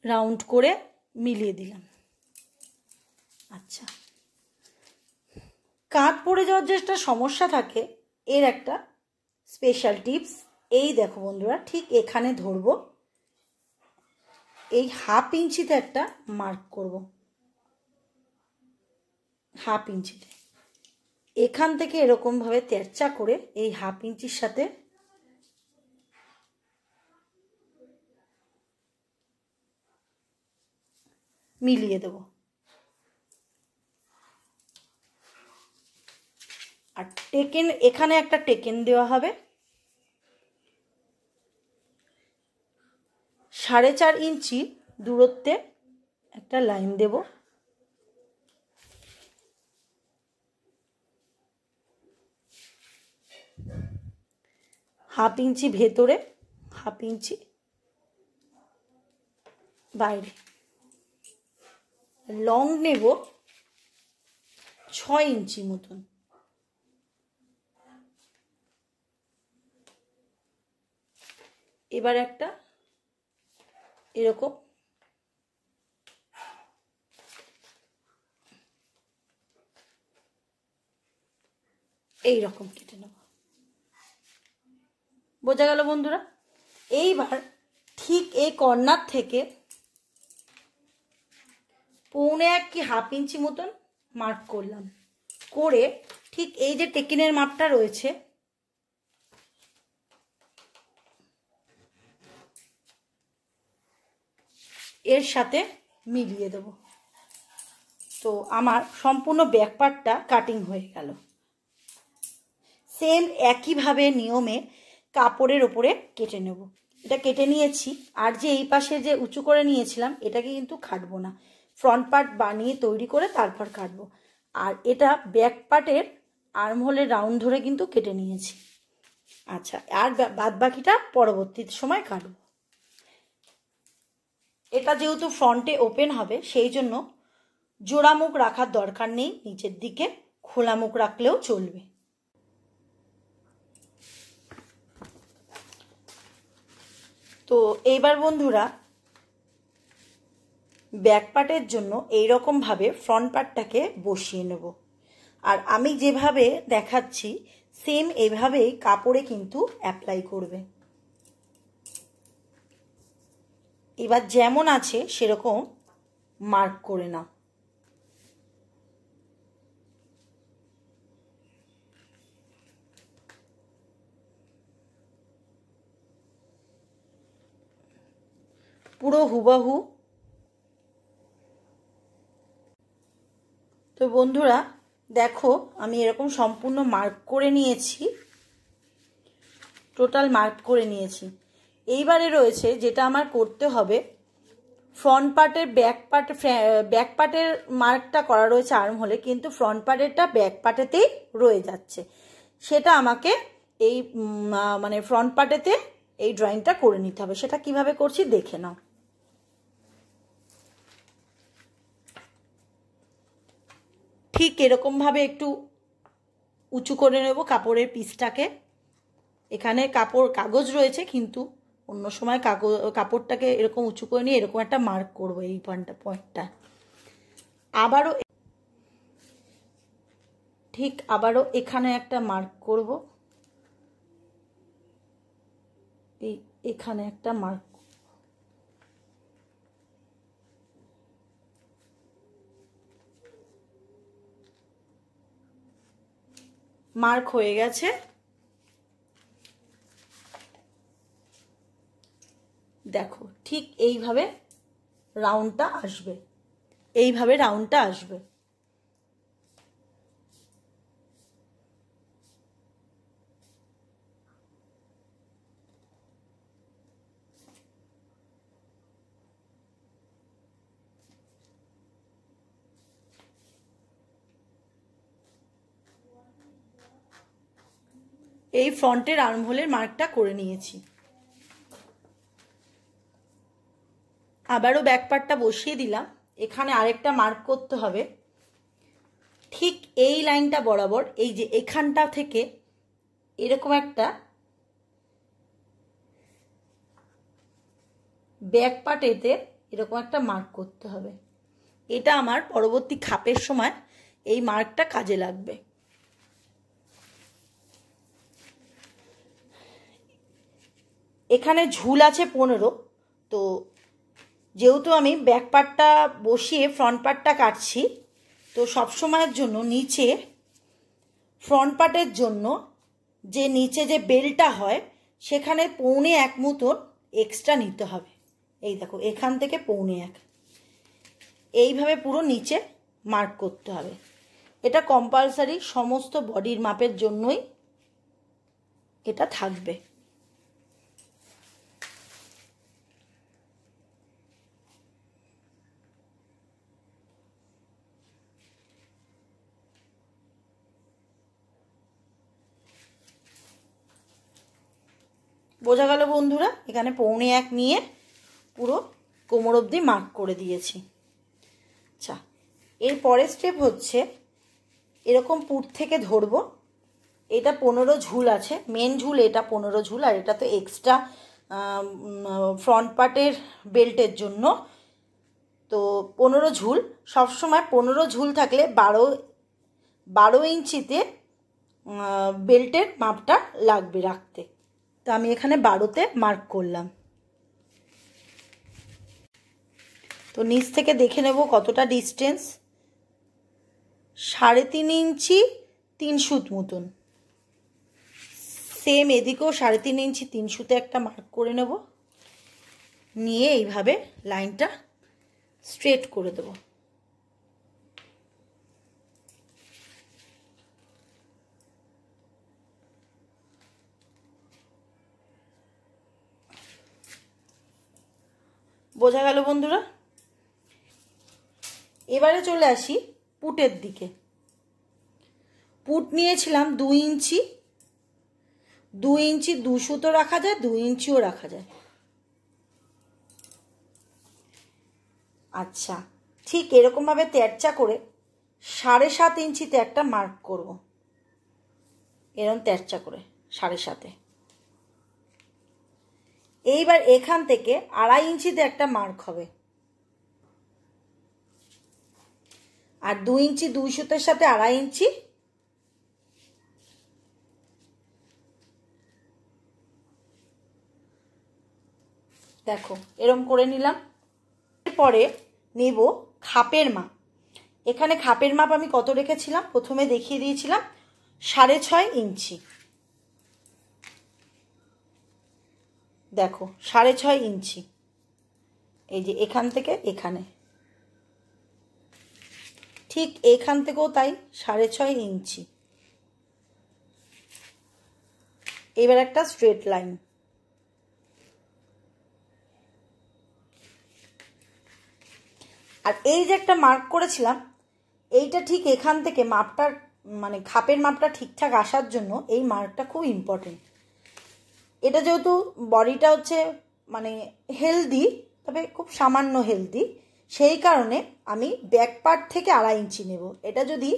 রাউন্ড করে মিলিয়ে দিলাম। আচ্ছা, কাঁধ পড়ে যাওয়ার যে একটা সমস্যা থাকে, এর একটা স্পেশাল টিপস। এই দেখো বন্ধুরা, ঠিক এখানে ধরবো, এই 1/2 ইঞ্চিতে একটা মার্ক করব, 1/2 ইঞ্চিতে। এখান থেকে এরকম ভাবে তেরচা করে এই 1/2 ইঞ্চির সাথে মিলিয়ে দেব। আর টেকেন, এখানে একটা টেকেন দেওয়া হবে। 4.5 ইঞ্চি দূরত্বে একটা লাইন দেব। হাফ ইঞ্চি ভেতরে, 1/2 ইঞ্চি বাইরে। লং নেব 6 ইঞ্চি মতন। এবার একটা এরকম এইরকম কেটে নেব। বোঝা গেল বন্ধুরা? এইবার ঠিক এই কর্নার থেকে 1.25 কি 1/2 ইঞ্চি মতন মার্ক করলাম, করে ঠিক এই যে টেকিনের মাপটা রয়েছে এর সাথে মিলিয়ে দেব। তো আমার সম্পূর্ণ ব্যাক পার্টটা কাটিং হয়ে গেল। সেম একইভাবে নিয়মে কাপড়ের ওপরে কেটে নেব। এটা কেটে নিয়েছি। আর যে এই পাশে যে উঁচু করে নিয়েছিলাম এটাকে কিন্তু কাটবো না, ফ্রন্ট পার্ট বানিয়ে তৈরি করে তারপর কাটবো। আর এটা ব্যাক পার্টের আর্মহোলের রাউন্ড ধরে কিন্তু কেটে নিয়েছি। আচ্ছা, আর বাদ বাকিটা পরবর্তী সময় কাটবো। এটা যেহেতু ফ্রন্টে ওপেন হবে সেই জন্য জোড়া মুখ রাখার দরকার নেই, নিচের দিকে খোলা মুখ রাখলেও চলবে। তো এইবার বন্ধুরা ব্যাক পার্টের জন্য এইরকমভাবে ফ্রন্ট পার্টটাকে বসিয়ে নেব। আর আমি যেভাবে দেখাচ্ছি সেম এইভাবেই কাপড়ে কিন্তু অ্যাপ্লাই করবে। এবার যেমন আছে সেরকম মার্ক করে নাও। পুরো হুবাহু। তো বন্ধুরা দেখো আমি এরকম সম্পূর্ণ মার্ক করে নিয়েছি, টোটাল মার্ক করে নিয়েছি। এইবারে রয়েছে যেটা আমার করতে হবে, ফ্রন্ট পার্টের ব্যাক পার্টের মার্কটা করা রয়েছে আর্ম হলে, কিন্তু ফ্রন্ট পার্টেরটা ব্যাক পার্টেতেই রয়ে যাচ্ছে। সেটা আমাকে এই মানে ফ্রন্ট পার্টেতে এই ড্রয়িংটা করে নিতে হবে। সেটা কিভাবে করছি দেখে নাও। ঠিক এরকমভাবে একটু উঁচু করে নেব কাপড়ের পিসটাকে। এখানে কাগজ রয়েছে, কিন্তু অন্য সময় কাপড়টাকে এরকম উঁচু করে নিয়ে এরকম একটা মার্ক করব এই পয়েন্টটা। আবারও ঠিক আবারও এখানে একটা মার্ক করব, এখানে একটা মার্ক। মার্ক হয়ে গেছে। দেখো ঠিক এইভাবে রাউন্ডটা আসবে, এইভাবে রাউন্ডটা আসবে। এই ফ্রন্টের আর্মহোলের মার্কটা করে নিয়েছি। আবারও ব্যাক পার্টটা বসিয়ে দিলাম। এখানে আরেকটা মার্ক করতে হবে, ঠিক এই লাইনটা বরাবর, এই যে এখানটা থেকে এরকম একটা ব্যাক পার্টেতে এরকম একটা মার্ক করতে হবে। এটা আমার পরবর্তী খাপের সময় এই মার্কটা কাজে লাগবে। এখানে ঝুল আছে 15। তো যেহেতু আমি ব্যাক পার্টটা বসিয়ে ফ্রন্ট পার্টটা কাটছি, তো সব সময়ের জন্য নিচে ফ্রন্ট পার্টের জন্য যে নিচে যে বেলটা হয় সেখানে 1.25 মতন এক্সট্রা নিতে হবে। এই দেখো এখান থেকে 1.25, এইভাবে পুরো নিচে মার্ক করতে হবে। এটা কম্পালসারি, সমস্ত বডির মাপের জন্যই এটা থাকবে। বোঝা গেল বন্ধুরা? এখানে 1.25 নিয়ে পুরো কোমর অবধি মার্ক করে দিয়েছি। আচ্ছা, এর পরের স্টেপ হচ্ছে এরকম পুট থেকে ধরবো। এটা 15 ঝুল আছে, মেন ঝুল এটা 15 ঝুল, আর এটা তো এক্সট্রা ফ্রন্ট পার্টের বেল্টের জন্য। তো 15 ঝুল, সবসময় 15 ঝুল থাকলে 12 ইঞ্চিতে বেল্টের মাপটা লাগবে রাখতে। তো আমি এখানে 12তে মার্ক করলাম। তো নিচ থেকে দেখে নেব কতটা ডিস্টেন্স, 3.5 ইঞ্চি 3 সুত মতন। সেম এদিকেও 3.5 ইঞ্চি 3 সুতে একটা মার্ক করে নেব, নিয়ে এইভাবে লাইনটা স্ট্রেট করে দেব। বোঝা গেল বন্ধুরা? এবারে চলে আসি পুটের দিকে। পুট নিয়েছিলাম 2 ইঞ্চি, 2 ইঞ্চি 2 সুতো রাখা যায়, 2 ইঞ্চিও রাখা যায়। আচ্ছা, ঠিক এরকমভাবে তেরচা করে 7.5 ইঞ্চিতে একটা মার্ক করব, এরকম তেরচা করে 7.5। এইবার এখান থেকে 2.5 ইঞ্চিতে একটা মার্ক হবে, আর 2 ইঞ্চি 2 সুতোর সাথে 2.5 ইঞ্চি, দেখো এরকম করে নিলাম। এরপরে নেব খাপের মাপ। এখানে খাপের মাপ আমি কত রেখেছিলাম প্রথমে দেখিয়ে দিয়েছিলাম, 6.5 ইঞ্চি। দেখো 6.5 ইঞ্চি, এই যে এখান থেকে এখানে, ঠিক এখান থেকেও তাই 6.5 ইঞ্চি। এবার একটা স্ট্রেট লাইন, আর এই যে একটা মার্ক করেছিলাম, এইটা ঠিক এখান থেকে মাপটার মানে খাপের মাপটা ঠিকঠাক আসার জন্য এই মার্কটা খুব ইম্পর্টেন্ট। এটা যেহেতু বডিটা হচ্ছে মানে হেলদি, তবে খুব সামান্য হেলদি, সেই কারণে আমি ব্যাক পার্ট থেকে 2.5 ইঞ্চি নেব। এটা যদি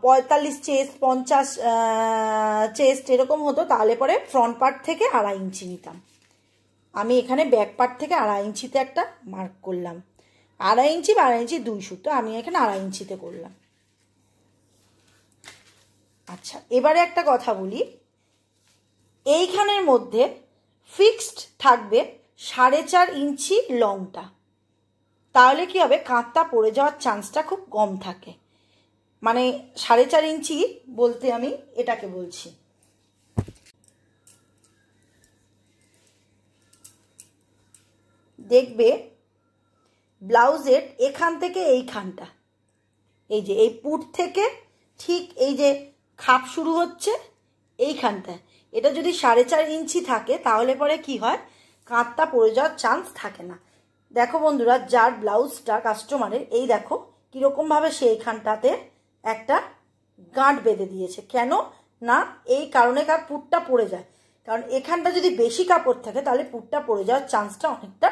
45 চেস্ট 50 চেস্ট এরকম হতো তাহলে পরে ফ্রন্ট পার্ট থেকে 2.5 ইঞ্চি নিতাম। আমি এখানে ব্যাক পার্ট থেকে 2.5 ইঞ্চিতে একটা মার্ক করলাম। 2.5 ইঞ্চি 2.5 ইঞ্চি 2 সুতো, আমি এখানে 2.5 ইঞ্চিতে করলাম। আচ্ছা, এবারে একটা কথা বলি, এইখানের মধ্যে ফিক্সড থাকবে 4.5 ইঞ্চি লংটা। তাহলে কি হবে, কাঁথটা পড়ে যাওয়ার চান্সটা খুব কম থাকে। মানে 4.5 ইঞ্চি বলতে আমি এটাকে বলছি। দেখবে ব্লাউজের এখান থেকে এইখানটা, এই যে এই পুট থেকে ঠিক এই যে খাপ শুরু হচ্ছে এইখানটায়, এটা যদি 4.5 ইঞ্চি থাকে তাহলে পরে কি হয়, কাঁথটা পড়ে যাওয়ার চান্স থাকে না। দেখো বন্ধুরা, যার ব্লাউজটা কাস্টমারের, এই দেখো কীরকমভাবে সে এইখানটাতে একটা গাঁট বেঁধে দিয়েছে। কেন না, এই কারণে পুটটা পড়ে যায়। কারণ এখানটা যদি বেশি কাপড় থাকে তাহলে পুটটা পড়ে যাওয়ার চান্সটা অনেকটা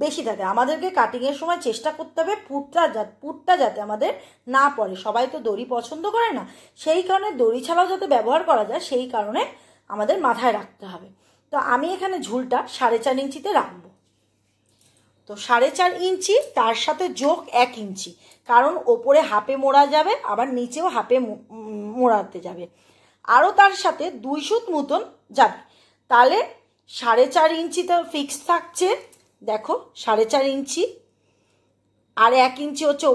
বেশি থাকে। আমাদেরকে কাটিংয়ের সময় চেষ্টা করতে হবে পুটটা যাতে আমাদের না পড়ে। সবাই তো দড়ি পছন্দ করে না, সেই কারণে দড়ি ছাড়াও যাতে ব্যবহার করা যায় সেই কারণে আমাদের মাথায় রাখতে হবে। তো আমি এখানে ঝুলটা 4.5 ইঞ্চিতে রাখবো। তো 4.5 ইঞ্চি তার সাথে যোগ 1 ইঞ্চি, কারণ ওপরে হাফে মোড়া যাবে, আবার নিচেও হাফে মোড়াতে যাবে, আরও তার সাথে 2 সুত মতন যাবে। তাহলে 4.5 ইঞ্চি তো ফিক্স থাকছে, দেখো 4.5 ইঞ্চি, আর 1 ইঞ্চি হচ্ছে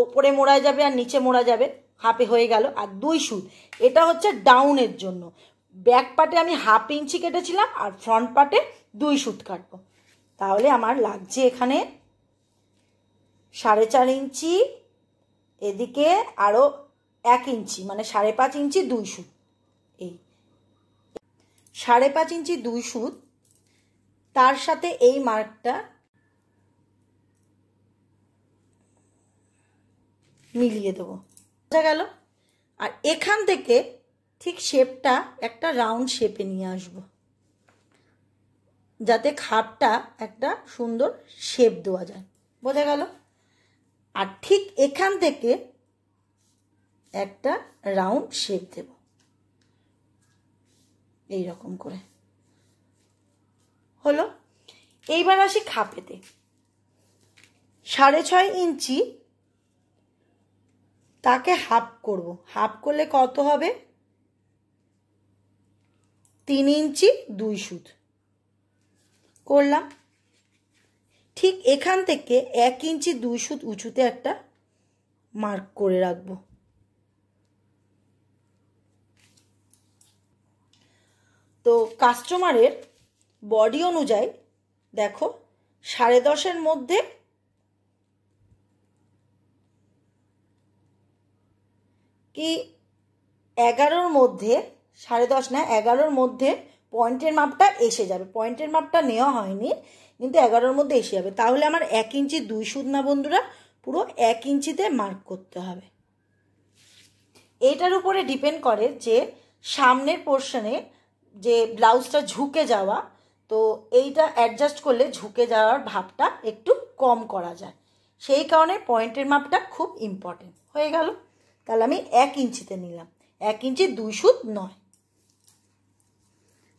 ওপরে মোড়া যাবে আর নিচে মোড়া যাবে, হাফে হয়ে গেল। আর 2 সুত, এটা হচ্ছে ডাউনের জন্য। ব্যাক পার্টে আমি 1/2 ইঞ্চি কেটেছিলাম আর ফ্রন্ট পার্টে 2 সুত কাটবো। তাহলে আমার লাগছে এখানে 4.5 ইঞ্চি, এদিকে আরও 1 ইঞ্চি, মানে 5.5 ইঞ্চি 2 সুত। এই 5.5 ইঞ্চি 2 সুত, তার সাথে এই মার্কটা মিলিয়ে দেবো, বোঝা গেল? আর এখান থেকে ঠিক শেপটা একটা রাউন্ড শেপে নিয়ে আসবো, যাতে খাপটা একটা সুন্দর শেপ দেওয়া যায়, বোঝা গেল? আর ঠিক এখান থেকে একটা রাউন্ড শেপ দেব, এই রকম করে। হলো। এইবার আসি খাপেতে। 6.5 ইঞ্চি তাকে হাফ করব। হাফ করলে কত হবে, 3 ইঞ্চি 2 সুত করলাম। ঠিক এখান থেকে 1 ইঞ্চি 2 সুত উঁচুতে একটা মার্ক করে রাখবো। তো কাস্টমারের বডি অনুযায়ী দেখো 10.5 মধ্যে কি 11 মধ্যে, 10.5 না 11 মধ্যে পয়েন্টের মাপটা এসে যাবে। পয়েন্টের মাপটা নেওয়া হয়নি, কিন্তু 11-র মধ্যে এসে যাবে। তাহলে আমার 1 ইঞ্চি 2 সুত না বন্ধুরা, পুরো 1 ইঞ্চিতে মার্ক করতে হবে। এটার উপরে ডিপেন্ড করে যে সামনের পোর্শনে যে ব্লাউজটা ঝুঁকে যাওয়া, তো এইটা অ্যাডজাস্ট করলে ঝুঁকে যাওয়ার ভাবটা একটু কম করা যায়। সেই কারণে পয়েন্টের মাপটা খুব ইম্পর্টেন্ট। হয়ে গেল, তাহলে আমি 1 ইঞ্চিতে নিলাম, 1 ইঞ্চি 2 সুত নয়।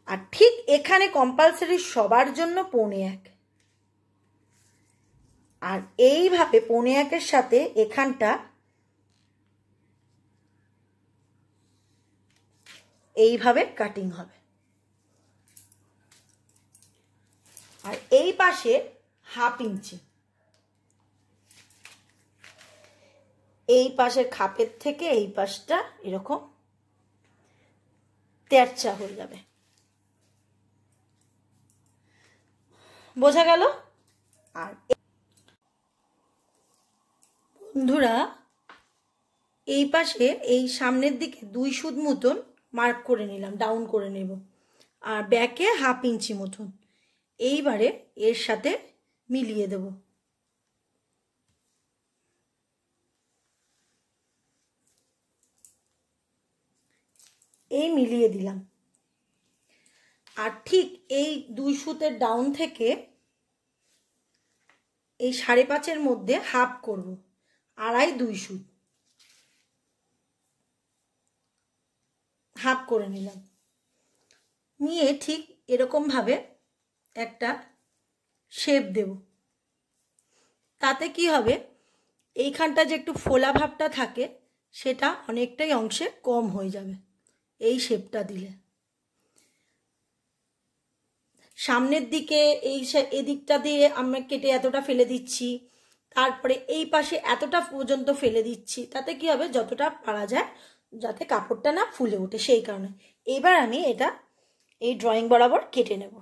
আর ঠিক এখানে কম্পালসারি সবার জন্য 1.25। আর এইভাবে 1.25-এর সাথে এখানটা এইভাবে কাটিং হবে। আর এই পাশে 1/2 ইঞ্চি, এই পাশের খাপের থেকে এই পাশটা এরকম তেরচা হয়ে যাবে। বোঝা গেল? আর বন্ধুরা এই পাশে এই সামনের দিকে 2 সুত মতন মার্ক করে নিলাম, ডাউন করে নেব। আর ব্যাকে 1/2 ইঞ্চি মতন এইবারে এর সাথে মিলিয়ে দেব। এই মিলিয়ে দিলাম। আর ঠিক এই 2 সুতের ডাউন থেকে এই 5.5-এর মধ্যে হাফ করব, 2.5 2 সুত হাফ করে নিলাম। নিয়ে ঠিক এরকম ভাবে একটা শেপ দেব। তাতে কি হবে, এইখানটা যে একটু ফোলা ভাবটা থাকে সেটা অনেকটাই অংশে কম হয়ে যাবে এই শেপটা দিলে। সামনের দিকে এদিকটা দিয়ে আমরা কেটে এতটা ফেলে দিচ্ছি, তারপরে এই পাশে এতটা পর্যন্ত ফেলে দিচ্ছি। তাতে কি হবে, যতটা পারা যায় যাতে কাপড়টা না ফুলে ওঠে, সেই কারণে। এবার আমি এটা এই ড্রয়িং বরাবর কেটে নেব।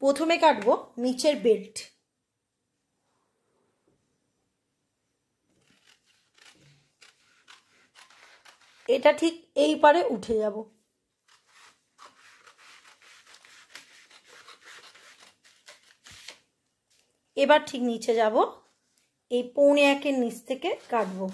প্রথমে কাটবো নিচের বেল্ট। এটা ঠিক এই পারে উঠে যাব। এবার ঠিক নিচে যাব, এই 1.25-এর নিচ থেকে কাটবো।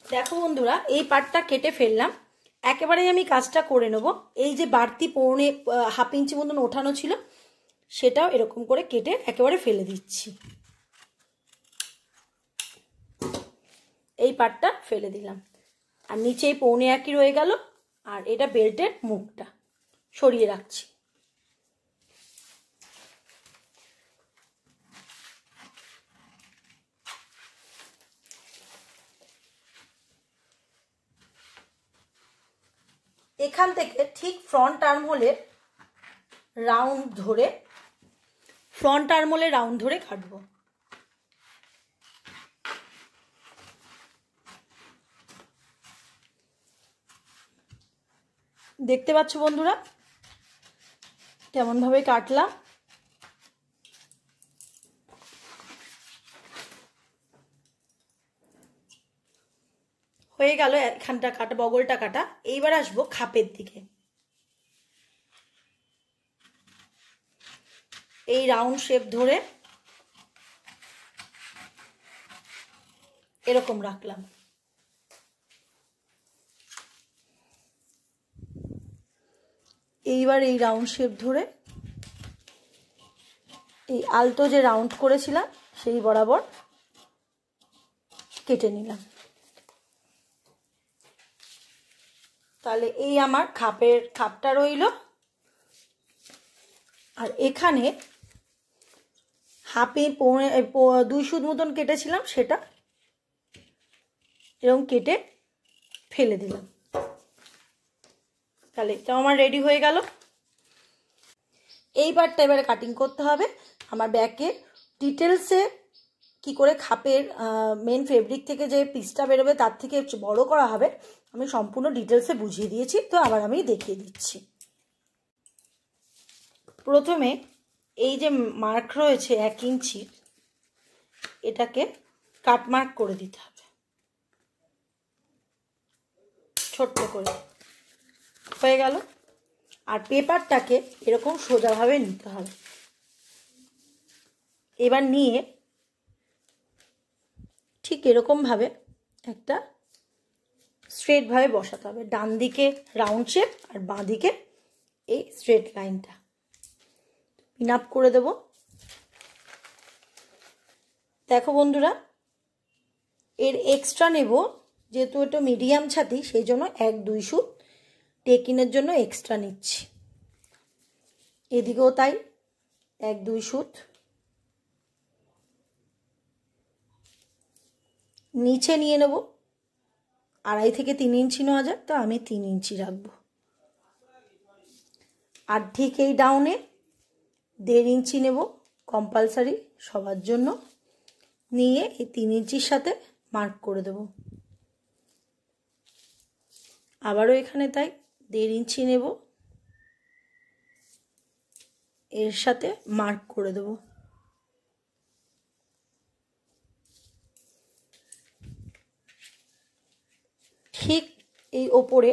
দেখো বন্ধুরা, এই পাটটা কেটে ফেললাম। একেবারেই আমি কাজটা করে নেব। এই যে বাড়তি 1/2 ইঞ্চি মতন ওঠানো ছিল সেটাও এরকম করে কেটে একেবারে ফেলে দিচ্ছি। এই পাটটা ফেলে দিলাম। আর নিচে এই 1.25 রয়ে গেল। আর এটা বেল্টের মুখটা সরিয়ে রাখছি। এখান থেকে ঠিক ফ্রন্ট আর্মহোলের রাউন্ড ধরে কাটবো। দেখতে পাচ্ছ বন্ধুরা কেমন ভাবে কাটলাম। হয়ে গেল এখানটা কাটা, বগলটা কাটা। এইবার আসবো খাপের দিকে। এই রাউন্ড শেপ ধরে এরকম রাখলাম। এইবার এই রাউন্ড শেপ ধরে এই আলতো যে রাউন্ড করেছিলাম সেই বরাবর কেটে নিলাম। তাহলে এই আমার খাপটা রইল। আর এখানে 2 সুত মতন কেটেছিলাম সেটা এরকম কেটে ফেলে দিলাম। তাহলে এটাও আমার রেডি হয়ে গেল। এই পার্টটা এবারে কাটিং করতে হবে। আমার ব্যাকে ডিটেলসে কি করে খাপের মেন ফেব্রিক থেকে যে পিসটা বেরোবে তার থেকে বড় করা হবে আমি সম্পূর্ণ ডিটেলসে বুঝিয়ে দিয়েছি। তো আবার আমি দেখিয়ে দিচ্ছি। প্রথমে এই যে মার্ক রয়েছে 1 ইঞ্চি, এটাকে কাট মার্ক করে দিতে হবে ছোট্ট করে, হয়ে গেল। আর পেপারটাকে এরকম সোজাভাবে নিতে হবে। এবার নিয়ে ঠিক এরকমভাবে একটা স্ট্রেটভাবে বসাতে হবে, ডান দিকে রাউন্ড শেপ আর বাঁ দিকে এই স্ট্রেট লাইনটা পিন আপ করে দেব। দেখো বন্ধুরা, এর এক্সট্রা নেব, যেহেতু এটা মিডিয়াম ছাতি সেই জন্য 1-2 সুত টেকিনের জন্য এক্সট্রা নিচ্ছি। এদিকেও তাই 1-2 সুত। নিচে নিয়ে নেব 2.5 থেকে 3 ইঞ্চি নেওয়া যায়, তো আমি 3 ইঞ্চি রাখবো। আর ঠিক এই ডাউনে 1.5 ইঞ্চি নেব, কম্পালসারি সবার জন্য। নিয়ে এই 3 ইঞ্চির সাথে মার্ক করে দেব। আবারও এখানে তাই 1.5 ইঞ্চি নেব, এর সাথে মার্ক করে দেব। ঠিক এই ওপরে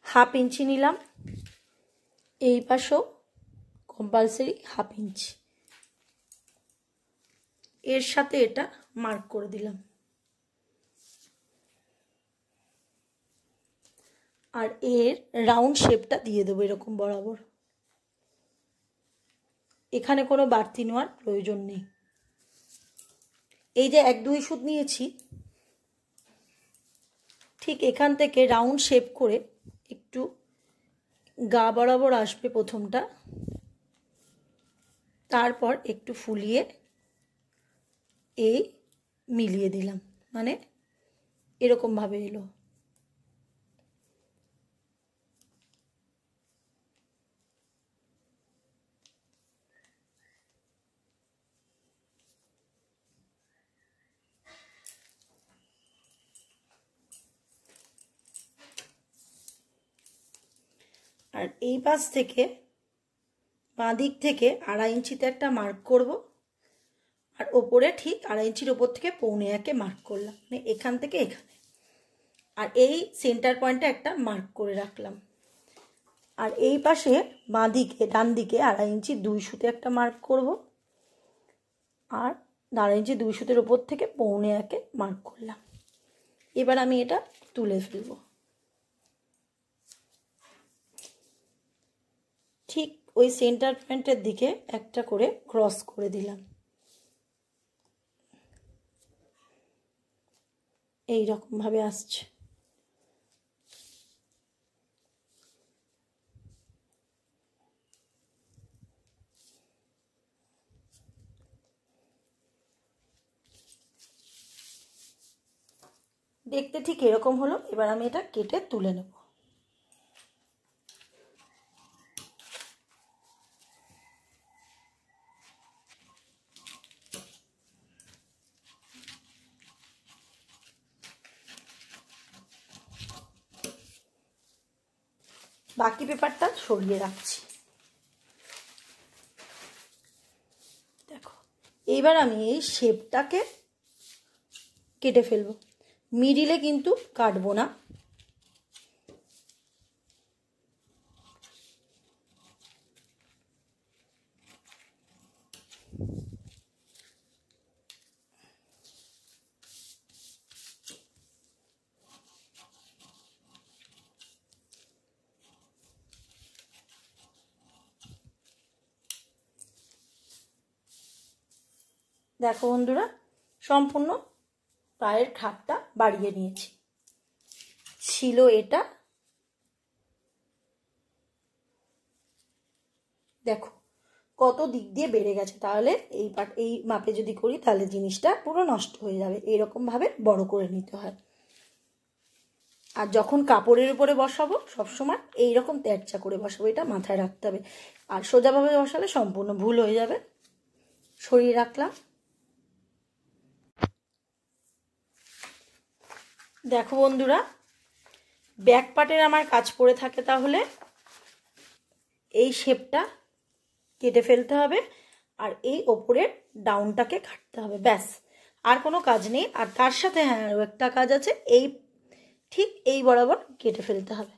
1/2 ইঞ্চি নিলাম, এই পাশেও কম্পালসারি 1/2 ইঞ্চি, এর সাথে এটা মার্ক করে দিলাম। আর এর রাউন্ড শেপটা দিয়ে দেবো এরকম বরাবর। এখানে কোনো বাড়তি নেওয়ার প্রয়োজন নেই। এই যে 1-2 সুত নিয়েছি, ঠিক এখান থেকে রাউন্ড শেপ করে একটু গা বরাবর আসবে প্রথমটা, তারপর একটু ফুলিয়ে এই মিলিয়ে দিলাম, মানে এরকমভাবে এলো। আর এই পাশ থেকে বাঁ দিক থেকে 2.5 ইঞ্চিতে একটা মার্ক করব, আর ওপরে ঠিক 2.5 ইঞ্চির ওপর থেকে 1.25 মার্ক করলাম, মানে এখান থেকে এখানে। আর এই সেন্টার পয়েন্টে একটা মার্ক করে রাখলাম। আর এই পাশে বাঁ দিকে ডান দিকে 2.5 ইঞ্চি 2 সুতে একটা মার্ক করব, আর 2.5 ইঞ্চি 2 সুতের ওপর থেকে 1.25 মার্ক করলাম। এবার আমি এটা তুলে ফেলবো। ঠিক ওই সেন্টার পয়েন্টের দিকে একটা করে ক্রস করে দিলাম, এই রকম ভাবে আসছে। দেখতে ঠিক এরকম হলো। এবার আমি এটা কেটে তুলে নেব। বাকি পেপারটা সরিয়ে রাখছি। দেখো, এইবার আমি এই শেপটাকে কেটে ফেলবো। মিডিলে কিন্তু কাটবো না। দেখো বন্ধুরা, সম্পূর্ণ পায়ের খাপটা বাড়িয়ে নিয়েছি। ছিল এটা, দেখো কত দিক দিয়ে বেড়ে গেছে। তাহলে এই মাপে যদি করি তাহলে জিনিসটা পুরো নষ্ট হয়ে যাবে। এইরকম ভাবে বড় করে নিতে হয়। আর যখন কাপড়ের উপরে বসাবো সবসময় এইরকম তেরচা করে বসাবো, এটা মাথায় রাখতে হবে। আর সোজাভাবে বসালে সম্পূর্ণ ভুল হয়ে যাবে। সরিয়ে রাখলাম। দেখো বন্ধুরা, ব্যাক পার্টের আমার কাজ পড়ে থাকে, তাহলে এই শেপটা কেটে ফেলতে হবে আর এই ওপরের ডাউনটাকে কাটতে হবে, ব্যাস, আর কোনো কাজ নেই। আর তার সাথে হ্যাঁ আরও একটা কাজ আছে, এই ঠিক এই বরাবর কেটে ফেলতে হবে।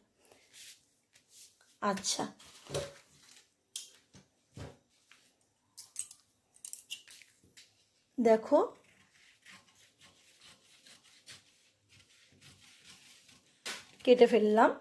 আচ্ছা, দেখো কেটে ফেললাম।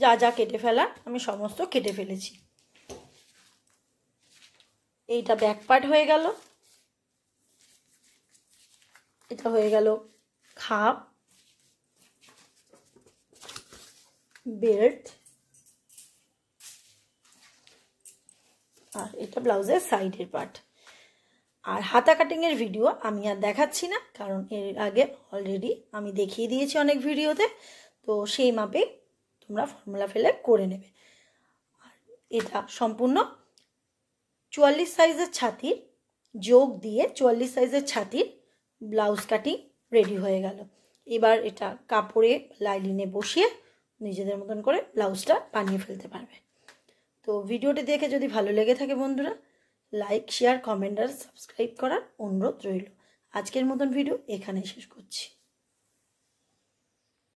যা যা কেটে ফেলার আমি সমস্ত কেটে ফেলেছি। এইটা ব্যাক পার্ট হয়ে গেল, এটা হয়ে গেল খাপ, বেল্ট, আর এটা ব্লাউজের সাইডের পার্ট। আর হাতা কাটিংয়ের ভিডিও আমি আর দেখাচ্ছি না, কারণ এর আগে অলরেডি আমি দেখিয়ে দিয়েছি অনেক ভিডিওতে, তো সেই মাপে তোমরা ফর্মুলা ফেলে করে নেবে। আর এটা সম্পূর্ণ 44 সাইজের ছাতির যোগ দিয়ে 44 সাইজের ছাতির ব্লাউজ কাটিং রেডি হয়ে গেল। এবার এটা কাপড়ে লাইনিংয়ে বসিয়ে নিজেদের মতন করে ব্লাউজটা বানিয়ে ফেলতে পারবে। তো ভিডিওটি দেখে যদি ভালো লেগে থাকে বন্ধুরা, লাইক, শেয়ার, কমেন্ট আর সাবস্ক্রাইব করার অনুরোধ রইল। আজকের মতন ভিডিও এখানেই শেষ করছি।